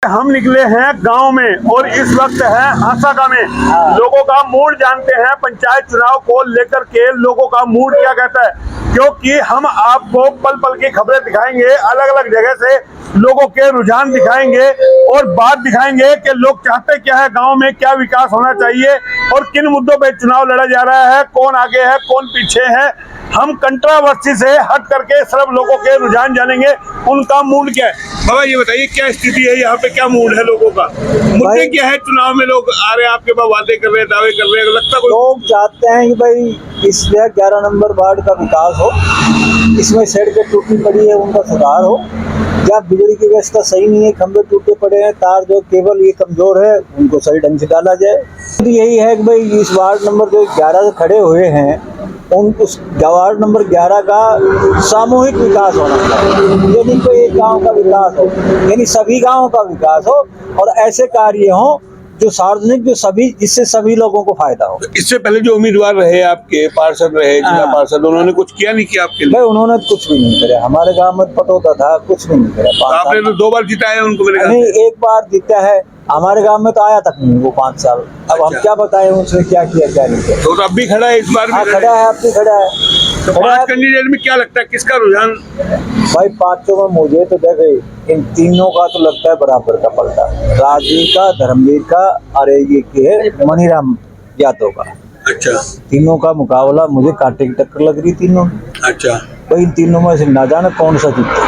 हम निकले हैं गांव में और इस वक्त है हासाका में। लोगों का मूड जानते हैं पंचायत चुनाव को लेकर के लोगों का मूड क्या कहता है, क्योंकि हम आपको पल पल की खबरें दिखाएंगे, अलग अलग जगह से लोगों के रुझान दिखाएंगे और बात दिखाएंगे कि लोग चाहते क्या है, गांव में क्या विकास होना चाहिए और किन मुद्दों पे चुनाव लड़ा जा रहा है, कौन आगे है कौन पीछे है। हम कंट्रोवर्सी से हट करके सिर्फ लोगों के रुझान जानेंगे, उनका मूड क्या है। बाबा ये बताइए क्या स्थिति है यहाँ पे, क्या मूड है लोगों का, मुद्दे क्या है चुनाव में? लोग आ रहे हैं आपके पास, वादे कर रहे हैं, दावे कर रहे हैं, लगता है लोग चाहते हैं कि भाई इस 11 नंबर वार्ड का विकास हो, इसमें सड़कें टूटी पड़ी है उनका सुधार हो, जहाँ बिजली की व्यवस्था सही नहीं है, खंभे टूटे पड़े हैं, तार जो केबल ये कमजोर है उनको सही ढंग से डाला जाए। तो यही है कि भाई इस वार्ड नंबर जो 11 खड़े हुए हैं उस वार्ड नंबर 11 का सामूहिक विकास होना चाहिए, यानी कोई एक गांव का विकास हो, यानी सभी गांवों का विकास हो और ऐसे कार्य हो जो सार्वजनिक, जो सभी, जिससे सभी लोगों को फायदा हो। इससे पहले जो उम्मीदवार रहे आपके, पार्षद रहे, जिला पार्षद, उन्होंने कुछ किया नहीं किया आपके लिए? भाई उन्होंने कुछ भी नहीं करे, हमारे गांव में पटौता था, कुछ भी नहीं करे। तो आपने तो 2 बार जिताया उनको? नहीं, एक बार जीता है, हमारे गांव में तो आया तक नहीं वो 5 साल। अब हम क्या बताएं उसने क्या किया क्या नहीं किया। तो अब भी खड़ा है, इस बार भी खड़ा है, अब भी खड़ा है। तो 5 कैंडिडेट में क्या लगता है किसका रुझान? भाई 5 में मुझे तो देखे इन तीनों का तो लगता है बराबर का पलटा, राजवीर का, धर्मवीर का और ये के मनीराम यादव का। अच्छा, तीनों का मुकाबला मुझे कांटे की टक्कर लग रही तीनों। अच्छा, तो इन तीनों में से ना जाने कौन सा जीते,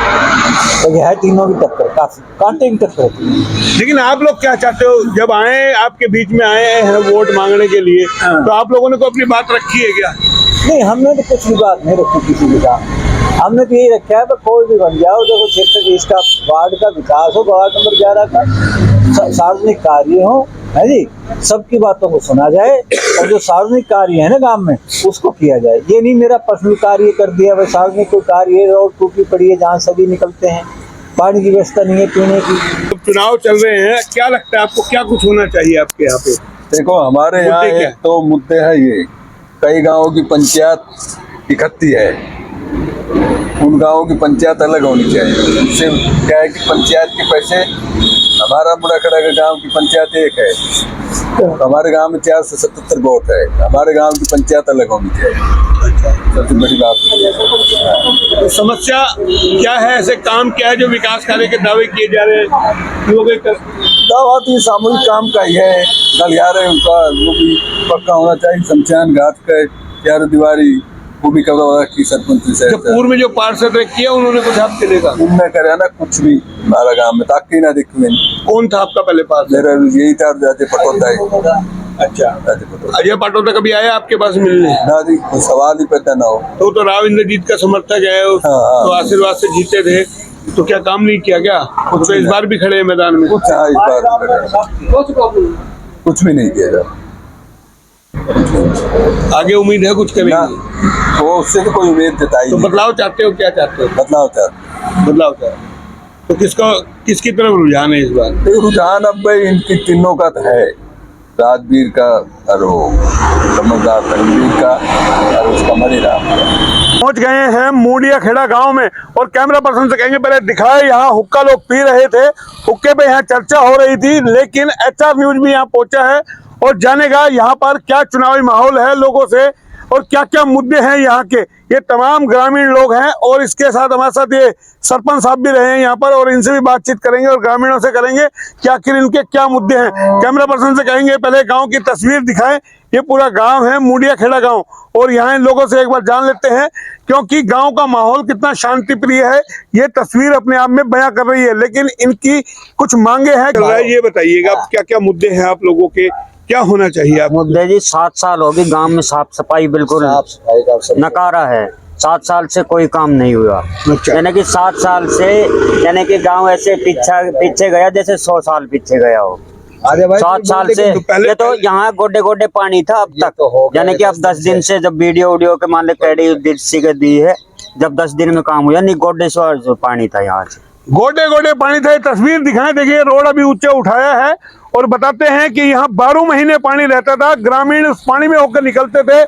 तो यह है तीनों की टक्कर, काफी कांटे की टक्कर होती है। लेकिन आप लोग क्या चाहते हो? जब आए आपके बीच में आए हैं वोट मांगने के लिए, तो आप लोगों ने को अपनी बात रखी है क्या? नहीं, हमने तो कुछ भी बात नहीं रखी किसी के साथ। हमने तो यही रखा है कोई भी बन जाओ, देखो क्षेत्र इसका वार्ड का विकास हो, वार्ड नंबर 11 का सार्वजनिक कार्य हो, है जी, सबकी बातों को सुना जाए और जो सार्वजनिक कार्य है ना गांव में उसको किया जाए। ये नहीं मेरा पर्सनल कार्य कर दिया, भाई सार्वजनिक कोई कार्य है, रोड टूटी पड़ी है जहाँ सभी निकलते हैं, पानी की व्यवस्था नहीं है पीने की। तो चुनाव चल रहे हैं, क्या लगता है आपको क्या कुछ होना चाहिए आपके यहाँ पे? देखो हमारे यहाँ एक तो मुद्दे है, ये कई गांवों की पंचायत इकट्ठी है, उन गांवों की पंचायत अलग होनी चाहिए। इससे क्या है कि पंचायत के पैसे, हमारा मुड़ाखड़ा का गांव की पंचायत एक है, तो हमारे गांव में 477 वोट है, हमारे गांव की पंचायत अलग होनी चाहिए। सबसे बड़ी बात तो समस्या क्या है, ऐसे काम क्या है जो विकास कार्य के दावे किए जा रहे हैं? दावा तो सामूहिक काम का ही है, गलियारे उनका वो भी पक्का होना चाहिए, शमशान घाट का 4 दीवारी वो भी करवा की सरपंच से। तो पूर्व में जो पार्षद किया उन्होंने कुछ आपके देखा? उनने करे ना कुछ भी, हमारा गांव में तक ही ना दिखे। कौन था आपका पहले पार्षद? मेरा यही था जाते पटौता है। अच्छा, अजय पटौता कभी आया आपके पास मिलने? ना जी, कोई सवाल ही पैदा ना हो। तो राव इंद्रजीत का समर्थक है, तो आशीर्वाद से जीते थे, तो क्या काम नहीं किया क्या? तो इस बार भी खड़े हैं मैदान में? कुछ इस बार कुछ भी नहीं किया जा। आगे उम्मीद है कुछ करेंगे? वो उससे तो कोई उम्मीद जताई तो नहीं। बदलाव चाहते हो? क्या चाहते हो? बदलाव चाहते। बदलाव चाहते तो किसकी तरफ रुझान है इस बार? रुझान अब भाई इनकी तीनों का है, राजवीर का और वो समझदार धर्मवीर का और उसका मनीराम। पहुंच गए हैं मूडिया खेड़ा गांव में और कैमरा पर्सन से कहेंगे पहले दिखाए, यहाँ हुक्का लोग पी रहे थे, हुक्के पे यहाँ चर्चा हो रही थी, लेकिन HR न्यूज भी यहाँ पहुंचा है और जानेगा यहाँ पर क्या चुनावी माहौल है लोगों से और क्या क्या मुद्दे हैं यहाँ के। ये तमाम ग्रामीण लोग हैं और इसके साथ हमारे साथ ये सरपंच साहब भी रहे हैं यहाँ पर और इनसे भी बातचीत करेंगे और ग्रामीणों से करेंगे कि आखिर इनके क्या मुद्दे हैं। कैमरा पर्सन से कहेंगे पहले गांव की तस्वीर दिखाएं। ये पूरा गांव है मूडिया खेड़ा गांव और यहाँ इन लोगों से एक बार जान लेते हैं, क्योंकि गांव का माहौल कितना शांति प्रिय है ये तस्वीर अपने आप में बयां कर रही है, लेकिन इनकी कुछ मांगे हैं। ये बताइएगा क्या क्या मुद्दे हैं आप लोगों के, क्या होना चाहिए? आप मुद्दे जी 7 साल हो गए गांव में साफ सफाई बिल्कुल नकारा है, 7 साल से कोई काम नहीं हुआ। यानी कि 7 साल से यानी कि गांव ऐसे पीछे गया जैसे 100 साल पीछे गया हो। 7 साल से ये तो यहाँ गोडे गोडे पानी था अब तक, यानी कि अब 10 दिन से जब वीडियो के मान ले दी है, जब 10 दिन में काम हुआ नहीं, गोडे से पानी था यहाँ से, गोडे गोडे पानी था। तस्वीर दिखाएं, देखिए रोड अभी ऊंचे उठाया है और बताते हैं कि यहाँ 12 महीने पानी रहता था, ग्रामीण उस पानी में होकर निकलते थे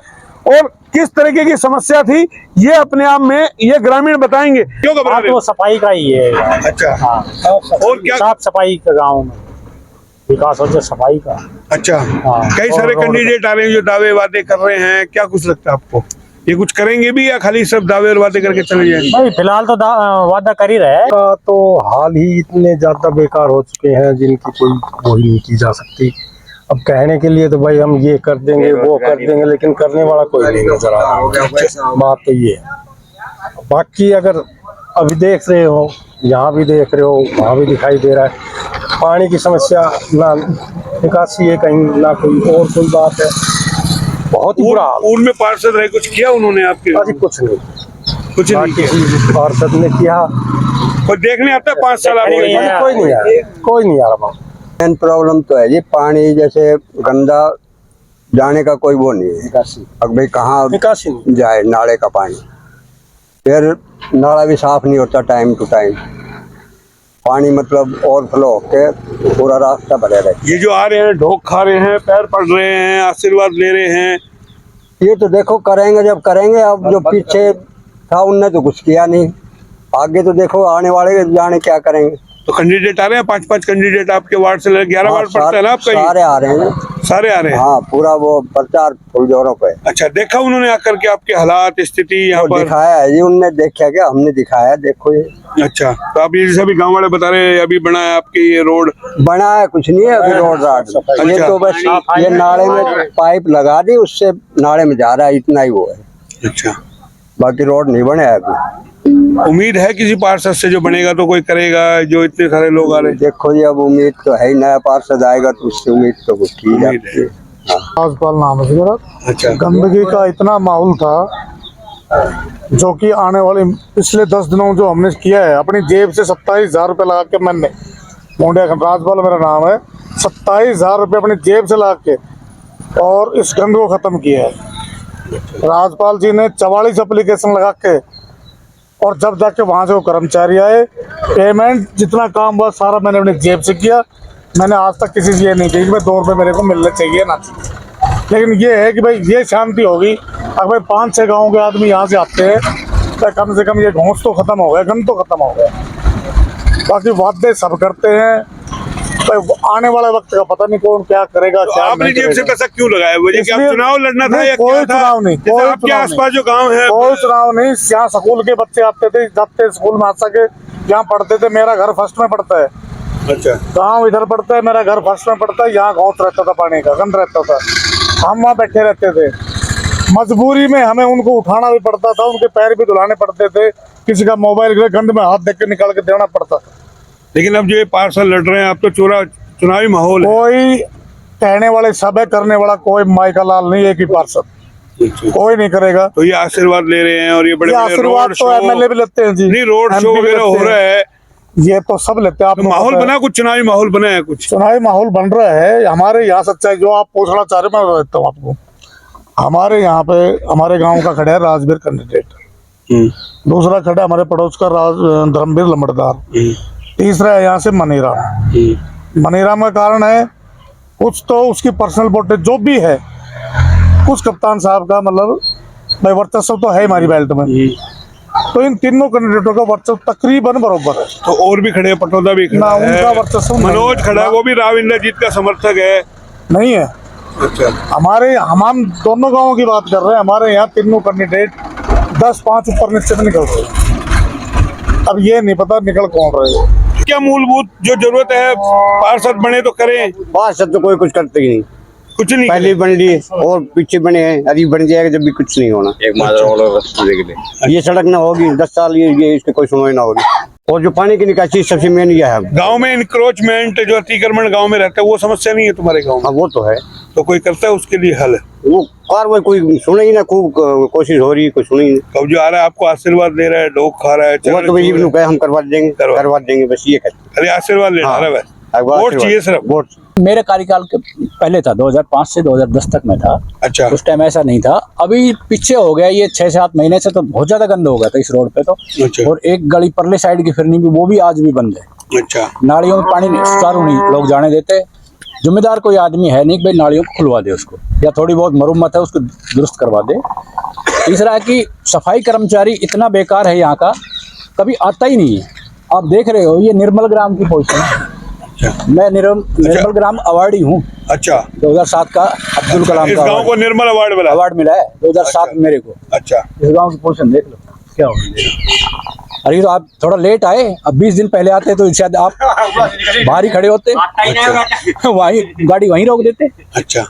और किस तरीके की समस्या थी, ये अपने आप में ये ग्रामीण बताएंगे। क्यों घबरा रहे तो हो? सफाई का ही है। अच्छा, हाँ, और क्या? साफ सफाई का गाँव में विकास हो जाए, सफाई का। अच्छा, हाँ, कई सारे और- कैंडिडेट आ रहे हैं जो दावे वादे कर रहे हैं, क्या कुछ लगता है आपको, ये कुछ करेंगे भी या खाली सब दावे और वादे करके चले जाएंगे? नहीं, फिलहाल तो वादा कर ही रहे हैं। का तो हाल ही इतने ज्यादा बेकार हो चुके हैं जिनकी कोई वो ही नहीं की जा सकती। अब कहने के लिए तो भाई हम ये कर देंगे वो कर देंगे, लेकिन करने वाला कोई नहीं नजर आ रहा। बात तो ये है। बाकी अगर अभी देख रहे हो, यहाँ भी देख रहे हो, वहाँ भी दिखाई दे रहा है पानी की समस्या, ना निकासी है कहीं, ना कोई और कोई बात है। बहुत ही बुरा हाल। उनमें पार्षद रहे, कुछ किया उन्होंने आपके? अभी कुछ नहीं, कुछ नहीं किया। किसी पार्षद ने किया कोई देखने आता है 5 साल आपको? नहीं आया। कोई नहीं आया, कोई नहीं आ रहा। मेन प्रॉब्लम तो है ये पानी जैसे गंदा जाने का कोई वो नहीं है। निकासी अब भाई कहाँ निकासी नहीं। जाए नाले का पानी, फिर नाला भी साफ नहीं होता टाइम टू टाइम, पानी मतलब ओवरफ्लो होके पूरा रास्ता भरे रहता ये जो आ रहे हैं ढोक खा रहे हैं, पैर पड़ रहे हैं, आशीर्वाद ले रहे हैं, है। ये तो देखो करेंगे जब करेंगे, अब जो पीछे था उनने तो कुछ किया नहीं, आगे तो देखो आने वाले जाने क्या करेंगे। तो कैंडिडेट आ रहे हैं, 5-5 कैंडिडेट आपके वार्ड से 11 वार्ड पड़ता है ना आपका? सारे आ रहे हैं, सारे आ रहे हैं। हाँ पूरा वो प्रचार फुल जोरों पे। अच्छा, देखा उन्होंने आकर के आपके हालात स्थिति यहाँ तो पर? दिखाया है जी, उनने देखा क्या, हमने दिखाया, देखो ये अच्छा, तो आप ये जैसे अभी गांव वाले बता रहे हैं अभी बना है आपके ये रोड? बना है, कुछ नहीं है अभी रोड राड। ये तो बस ये नाले में पाइप लगा दी, उससे नाले में जा रहा है, इतना ही वो है। अच्छा, बाकी रोड नहीं बने है अभी। उम्मीद है किसी पार्षद से जो बनेगा तो कोई करेगा, जो इतने सारे लोग आ रहे हैं? देखो जी अब उम्मीद तो है ही, नया पार्षद आएगा तो उससे उम्मीद तो कुछ की उम्मीद जाती है। राजपाल नाम है मेरा। अच्छा, गंदगी का इतना माहौल था जो कि आने वाले पिछले 10 दिनों जो हमने किया है, अपनी जेब से 27,000 रुपये लगा के, मैंने मोंडिया राजपाल मेरा नाम है, 27,000 रुपये अपनी जेब से लगा के और इस गंद को खत्म किया है। राजपाल जी ने 44 एप्लीकेशन लगा के, और जब जाके वहाँ से वो कर्मचारी आए, पेमेंट जितना काम हुआ सारा मैंने अपनी जेब से किया। मैंने आज तक किसी से ये नहीं कही कि भाई 2 रुपये मेरे को मिलने चाहिए ना चाहिए, लेकिन ये है कि भाई ये शांति होगी अगर भाई 5-6 गाँव के आदमी यहाँ से आते हैं तो कम से कम ये घोंस तो खत्म हो गया, गंद तो खत्म हो गया। बाकी वादे सब करते हैं, भाई आने वाले वक्त का पता नहीं कौन क्या करेगा, तो क्या आपने नहीं जेब से करेगा। पैसा क्यों लगाया? वजह क्या, इसलिए- चुनाव लड़ना था नहीं, या कोई क्या था? चुनाव नहीं, जैसे कोई आपके चुनाव आसपास जो गांव है, कोई चुनाव नहीं। यहाँ स्कूल के बच्चे आते थे, जाते स्कूल में आ सके, यहाँ पढ़ते थे। मेरा घर फर्स्ट में पड़ता है, अच्छा, गांव इधर पड़ता है, मेरा घर फर्स्ट में पड़ता है। यहाँ गाँव रहता था, पानी का गंद रहता था, हम वहाँ बैठे रहते थे। मजबूरी में हमें उनको उठाना भी पड़ता था, उनके पैर भी धुलाने पड़ते थे, किसी का मोबाइल गंद में हाथ देख के निकाल के देना पड़ता था। लेकिन अब जो ये पार्षद लड़ रहे हैं आप तो चुनावी माहौल है। कोई कहने वाले सब है, करने वाला कोई माई का लाल नहीं, एक ही पार्षद, अच्छा, कोई नहीं करेगा। तो ये आशीर्वाद ले रहे हैं और ये बड़े ये बड़े आशीर्वाद रोड तो एमएलए भी लेते हैं जी, नहीं, रोड शो MP भी वगैरह हो लेते रहा हैं। है, ये तो सब लेते हैं। आप तो माहौल बना, कुछ चुनावी माहौल बना है कुछ? चुनावी माहौल बन रहा है हमारे यहाँ। सच्चाई जो आप पूछना चाह रहे, मैं बता देता हूँ आपको। हमारे यहाँ पे हमारे गांव का खड़ा है राजवीर कैंडिडेट, दूसरा खड़ा है हमारे पड़ोस का धर्मवीर लंबड़दार, तीसरा है यहाँ से मनीरा। मनीराम का कारण है कुछ तो उसकी पर्सनल वोटेज जो भी है, कुछ कप्तान साहब का मतलब भाई वर्चस्व तो है हमारी बेल्ट में। तो इन तीनों कैंडिडेटों का वर्चस्व तकरीबन बराबर है। तो और भी खड़े हैं, पटौदा भी ना खड़ा उनका है, वर्चस्व नहीं मनोज है। खड़ा है, वो भी राव इंद्रजीत का समर्थक है। नहीं है। अच्छा, हमारे हम दोनों गांवों की बात कर रहे हैं। हमारे यहाँ तीनों कैंडिडेट 10-5 ऊपर निश्चित निकल रहे। अब ये नहीं पता निकल कौन रहे। क्या मूलभूत जो जरूरत है, पार्षद बने तो करें? पार्षद तो कोई कुछ करते ही नहीं, कुछ नहीं पहले बन लिए और पीछे बने हैं, अभी बन जाएगा जब भी कुछ नहीं होना। एक ये सड़क ना होगी 10 साल, ये इसकी कोई सुनवाई ना होगी। और जो पानी की निकासी सबसे मेन ये है। गांव में इंक्रोचमेंट जो अतिक्रमण गांव में रहता है, वो समस्या नहीं है तुम्हारे गांव में? हाँ वो तो है, तो कोई करता है उसके लिए हल? वो कार्रवाई कोई सुने ही ना, खूब कोशिश हो रही है, कोई सुने ही नहीं। कब जो आ रहा है आपको आशीर्वाद दे रहा है, ढोक खा रहा है, वो तो भाई ये कहे हम करवा देंगे, करवा देंगे, बस ये कहते अरे आशीर्वाद ले रहा है बस, वोट चाहिए सिर्फ। वोट। मेरे कार्यकाल के पहले था, 2005 से 2010 तक में था। अच्छा, उस टाइम ऐसा नहीं था। अभी पीछे हो गया ये 6-7 महीने से, तो बहुत ज्यादा गंद हो गया था इस रोड पे तो। अच्छा, और एक गली परले साइड की फिरनी भी, वो भी आज भी बंद है। अच्छा, नालियों में पानी सुचारू नहीं लोग जाने देते। जिम्मेदार कोई आदमी है नहीं कि भाई नालियों को खुलवा दे उसको, या थोड़ी बहुत मरम्मत है उसको दुरुस्त करवा दे। तीसरा है कि सफाई कर्मचारी इतना बेकार है यहाँ का, कभी आता ही नहीं है। आप देख रहे हो ये निर्मल ग्राम की पोजीशन है। मैं निर्मल ग्राम अवार्डी हूँ। अच्छा, 2007 का अब्दुल कलाम इस का गांव को निर्मल अवार्ड मिला है 2007 में मेरे को। अच्छा, इस गांव की पोजीशन देख लो क्या हो गई। अरे तो आप थोड़ा लेट आए, अब 20 दिन पहले आते तो शायद आप बाहर ही खड़े होते, वहीं गाड़ी वहीं रोक देते। अच्छा,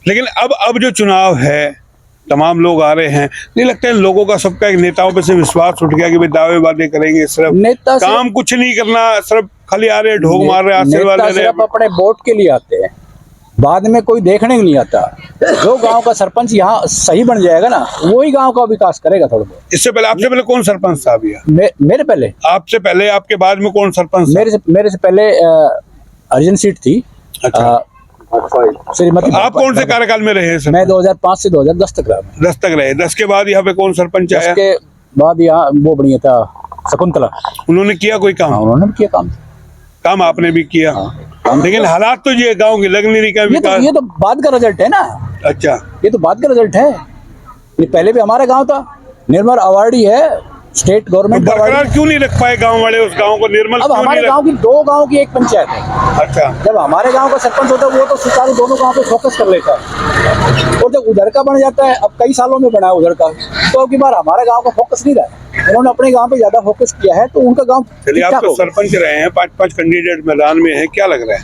लेकिन अब जो चुनाव है, तमाम लोग आ रहे हैं, नहीं लगता है लोगों का सबका एक नेताओं पे से विश्वास उठ गया कि भाई दावे वादे करेंगे, सिर्फ नेता काम कुछ नहीं करना, सिर्फ खाली आ रहे ढोक मार रहे, आशीर्वाद नेता ले रहे सिर्फ अपने वोट के लिए आते हैं, बाद में कोई देखने नहीं आता। जो गांव का सरपंच यहाँ सही बन जाएगा ना, वही गांव का विकास करेगा थोड़ा बहुत। इससे पहले आपसे पहले कौन सरपंच था भैया? मेरे पहले, आपसे पहले, आपके बाद में कौन सरपंच था? मेरे से पहले अर्जन सीट थी। अच्छा, श्रीमती आप कौन से कार्यकाल में रहे सर? मैं 2005 से 2010 तक रहा। 10 तक रहे। 10 के बाद यहाँ पे कौन सरपंच आया? उसके बाद यहाँ वो बढ़िया था शकुंतला, उन्होंने किया कोई काम? उन्होंने भी किया काम आपने भी किया। लेकिन हालात तो ये गांव की लग नहीं रही का विकास। ये तो बाद का रिजल्ट है ना। अच्छा, ये तो बाद का रिजल्ट है। ये पहले भी हमारा गांव था, निर्मल अवार्डी है, स्टेट गवर्नमेंट बरकरार क्यों नहीं रख पाए गांव वाले उस गांव को निर्मल? अब हमारे गांव की 2 गांव की एक पंचायत है। अच्छा, जब हमारे गांव का सरपंच होता है वो तो सुचारू दोनों गांव पे फोकस कर लेता है, और जब उधर का बन जाता है, अब कई सालों में बना है उधर का, तो अब की बार हमारे गांव का फोकस नहीं रहा। उन्होंने अपने गांव पे ज्यादा फोकस किया है, तो उनका गांव चलिए, आप तो सरपंच रहे हैं, 5-5 कैंडिडेट मैदान में है, क्या लग रहा है?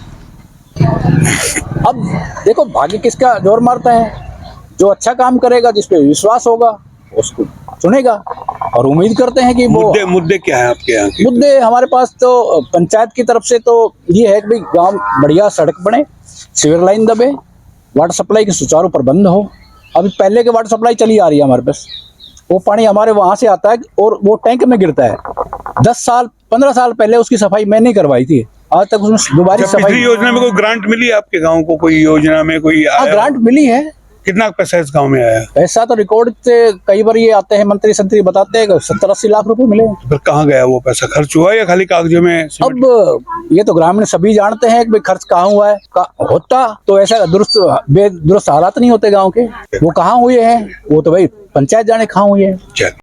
अब देखो भाग्य किसका जोर मारता है। जो अच्छा काम करेगा, जिसपे विश्वास होगा, उसको चुनेगा। और उम्मीद करते हैं कि वो मुद्दे क्या है आपके यहाँ के? मुद्दे हमारे पास तो पंचायत की तरफ से तो ये है कि भाई गांव बढ़िया सड़क बने, सीवर लाइन दबे, वाटर सप्लाई की सुचारू प्रबंध हो। अभी पहले के वाटर सप्लाई चली आ रही है हमारे पास, वो पानी हमारे वहां से आता है और वो टैंक में गिरता है। 10 साल 15 साल पहले उसकी सफाई मैंने करवाई थी, आज तक उसमें दोबारा सफाई। योजना में कोई ग्रांट मिली आपके गाँव को? कोई योजना में कोई ग्रांट मिली है। कितना पैसा इस गांव में आया? पैसा तो रिकॉर्ड से कई बार ये आते हैं, मंत्री संतरी बताते हैं 70-80 लाख रुपए मिले। फिर कहाँ गया वो पैसा? खर्च हुआ या खाली कागजों में? अब ये तो ग्रामीण सभी जानते हैं कि भाई खर्च कहाँ हुआ है। होता तो ऐसा दुरुस्त हालात नहीं होते गांव के। वो कहाँ हुए हैं वो तो भाई पंचायत जाने कहाँ हुए हैं।